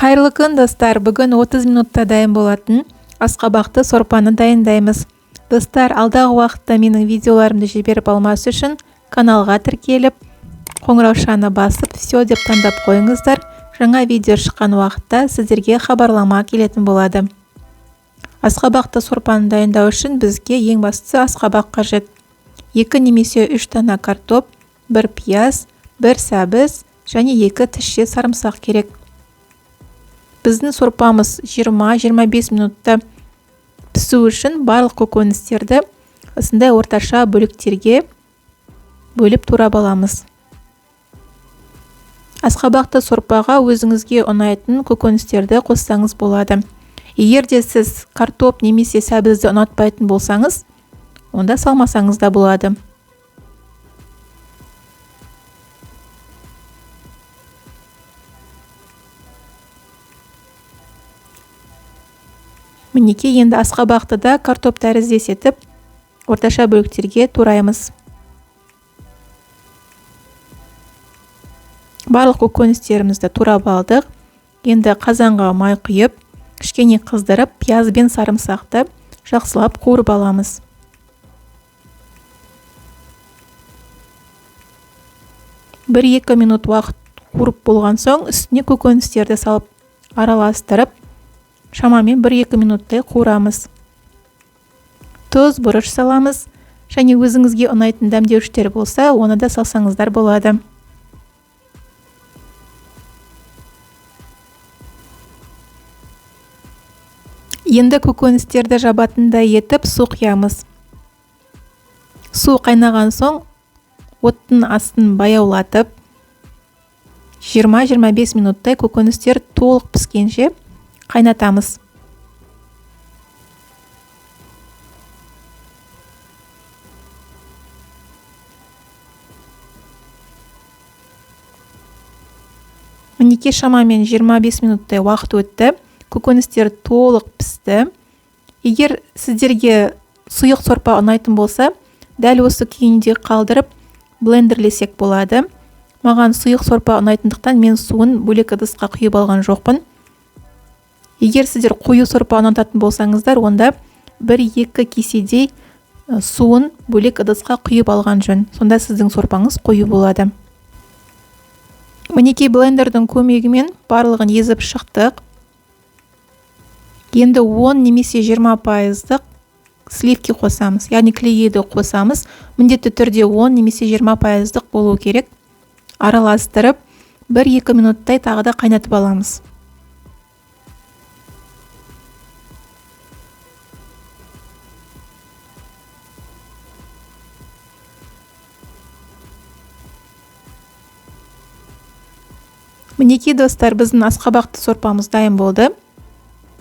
Қайырлы күн достар, бүгін 30 минутта дайын болатын асқабақты сорпаны дайындаймыз. Достар, алдағы уақытта менің видеоларымды жіберіп алмас үшін каналға тіркеліп, қоңыраушаны басып, все деп таңдап қойыңыздар. Жаңа видео шыққан уақытта сіздерге хабарлама келетін болады. Асқабақты сорпаны дайындау үшін бізге ең бастысы асқабақ қажет. 2 немесе 3 дана картоп, 1 пияз, 1 сәбіз және 2 тісше сарымсақ керек. Біздің сорпамыз 20-25 минутта пісу үшін барлық көкөністерді осындай орташа бөліктерге бөліп турап аламыз. Асқабақты сорпаға өзіңізге ұнайтын көкөністерді қоссаңыз болады. Егер де сіз картоп немесе сәбізді ұнатпайтын болсаңыз, онда салмасаңыз да болады. Мінекей, енді асқабақты да картоп тәріздес етіп, орташа бөліктерге тураймыз. Барлық көкөністерімізді турап алдық. Енді қазанға май құйып, кішкене қыздырып, пияз бен сарымсақты жақсылап қуырып аламыз. Бір-екі минут уақыт қуырып болған соң, үстіне көкөністерді салып араластырып, шамамен 1-2 минуттай қуырамыз. Тұз, бұрыш саламыз, және өзіңізге ұнайтын дәмдеуіштер болса, оны да салсаңыздар болады. Енді көкөністерді жабатындай етіп су құямыз. Су қайнаған соң, оттың астын баяулатып, 20-25 минуттай көкөністер толық піскенше қайнатамыз. Мінекей, шамамен 25 минуттай уақыт өтті. Көкөністер толық пісті. Егер сіздерге сұйық сорпа ұнайтын болса, дәл осы күйінде қалдырып, блендерлесек болады. Маған сұйық сорпа ұнайтындықтан мен суын бөлек ыдысқа құйып алған жоқпын. Егер сіздер қою сорпа ұнататын болсаңыздар, онда 1-2 кеседей суын бөлек ыдысқа құйып алған жөн. Сонда сіздің сорпаңыз қою болады. Мінекей, блендердің көмегімен барлығын езіп шықтық. Енді 10 немесе 20% сливки қосамыз, яғни клейді қосамыз. Міндетті түрде 10 немесе 20% болу керек. Араластырып, 1-2 минуттай тағы да қайнатып аламыз. Мінекей достар, біздің асқабақты сорпамыз дайын болды.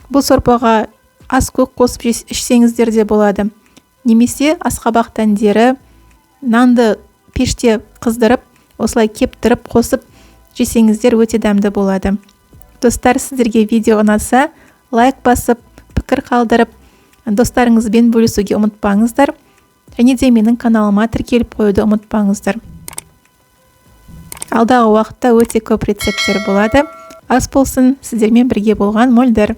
Бұл сорпаға ас көк қосып ішсеңіздер де болады. Немесе асқабақ дәндері, нанды пеште қыздырып, осылай кептіріп қосып жесеңіздер өте дәмді болады. Достар, сіздерге видео ұнаса, лайк басып, пікір қалдырып, достарыңызбен бөлісуге ұмытпаңыздар. Және де менің каналыма тіркеліп қоюды ұмытпаңыздар. Алдағы уақытта өте көп рецепттер болады. Ас болсын, сіздермен бірге болған Мөлдір.